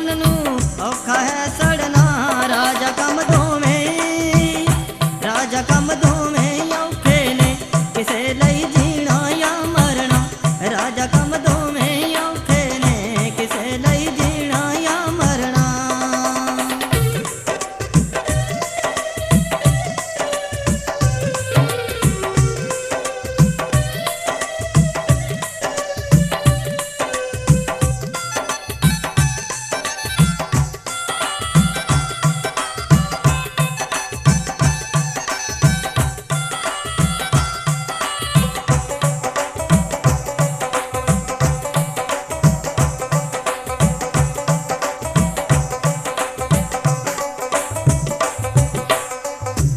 मन नू औखा है सड़ना। राजा कम दोवें, राजा कम दोवें औखे ने, किसे लई जीना या मरना। राजा कम दोवें औखे ने, किसे लई जीना या मरना।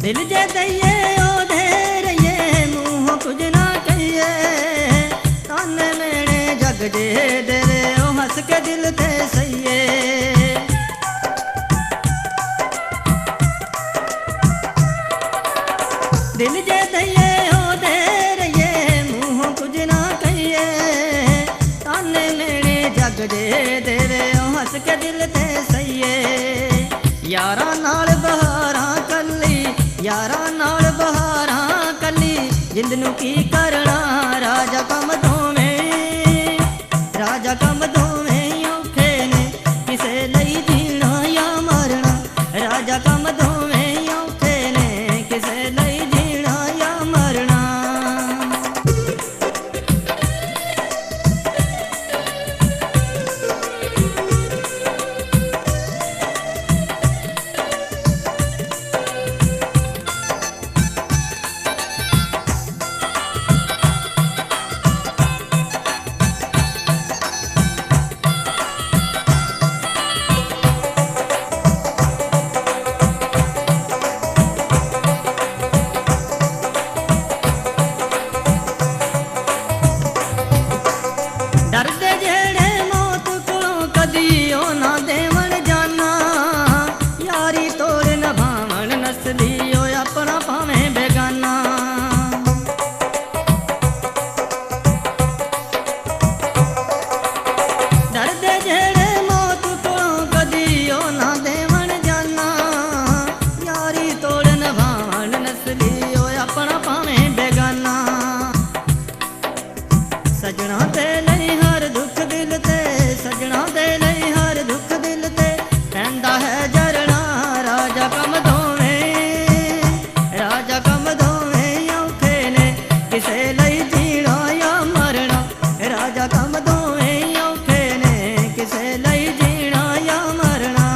दिल जे दइए ओधे रहिए, मुँह कुछ ना कहिए। ताने मेणे जग जे डेरे, ओ हंस के दिल ते सहिए। दिल जे दइए ओधे रहिए, मुँह कुछ ना कहिए। ताने मेणे जग जे डेरे, ओ हंस के दिल ते सहिए। यारा नाल बहारां कल्ली, यारा नाल बहारां कली, जिंद नू की करना। राजा कम दोवें, राजा कम दोवें औखे ने, किसे लई जीना या मरना। राजा कम दोवें औखे ने, किसे लई जीना या मरना। डरदे जेड़े मौत कोलों कदी ओ ना देवन जाना। यारी तोड़ नभावन नसली, ओ अपना भावें बेगाना। डरदे जेड़े मौत कोलों कदी ओ ना देवन जाना। यारी तोड़ नभावन नसली, ओ अपना भावें बेगाना। सजना ते नहीं हर दुख दिल ते, सजना ते नहीं हर दुख दिल ते, पैंदा है जरना। राजा कम दोवें, राजा कम दोवें औखे ने, किसे लई जीना या मरना। राजा कम दोवें औखे ने, किसे लई जीना या मरना।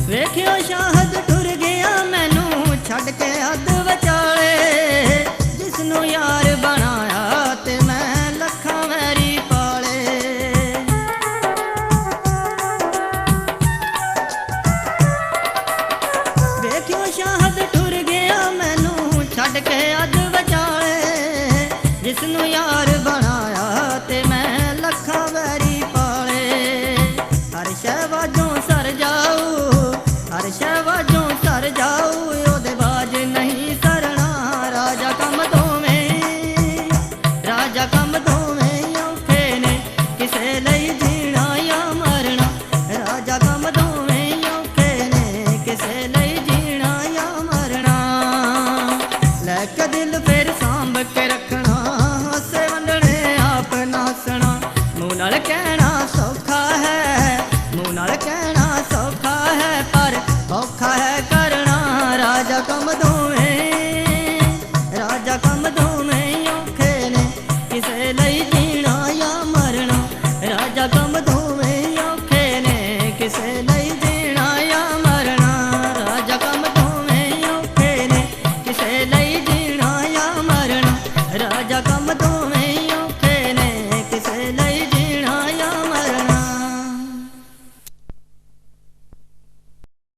ਵੇਖਿਓ ਸ਼ਾਹਦ ਟੁਰ ਗਿਆ ਮੈਨੂੰ ਛੱਡ ਕੇ ਅੱਧ ਵਿਚਾਲੇ। ਜਿਸਨੂੰ ਯਾਰ ਬਣਾਇਆ ਤੇ ਮੈਂ ਲੱਖਾਂ ਵੈਰੀ ਪਾਲੇ। ਵੇਖਿਓ ਸ਼ਾਹਦ ਟੁਰ ਗਿਆ ਮੈਨੂੰ ਛੱਡ ਕੇ ਅੱਧ ਵਿਚਾਲੇ। ਜਿਸਨੂੰ ਯਾਰ ਬਣਾਇਆ ਤੇ ਮੈਂ ਲੱਖਾਂ ਵੈਰੀ ਪਾਲੇ। ਹਰ ਸ਼ੈ ਵਾਜੋਂ ਸਰ ਜਾਊ, हर शहवाजों सर जाऊ, ओदे बाज नहीं सरना। राजा कम दोवें, राजा कम दोवें औखे ने, किसे लई जीना या मरना। राजा कम दोवें औखे ने, किसे लई जीना या मरना। लैके दिल फिर सांभ के रखना, हसे वंडने आप नासना। मुँह नाल कहना सौखा है, मुँह नाल कहना सौखा है, पर औखा है करना। राजा कम दो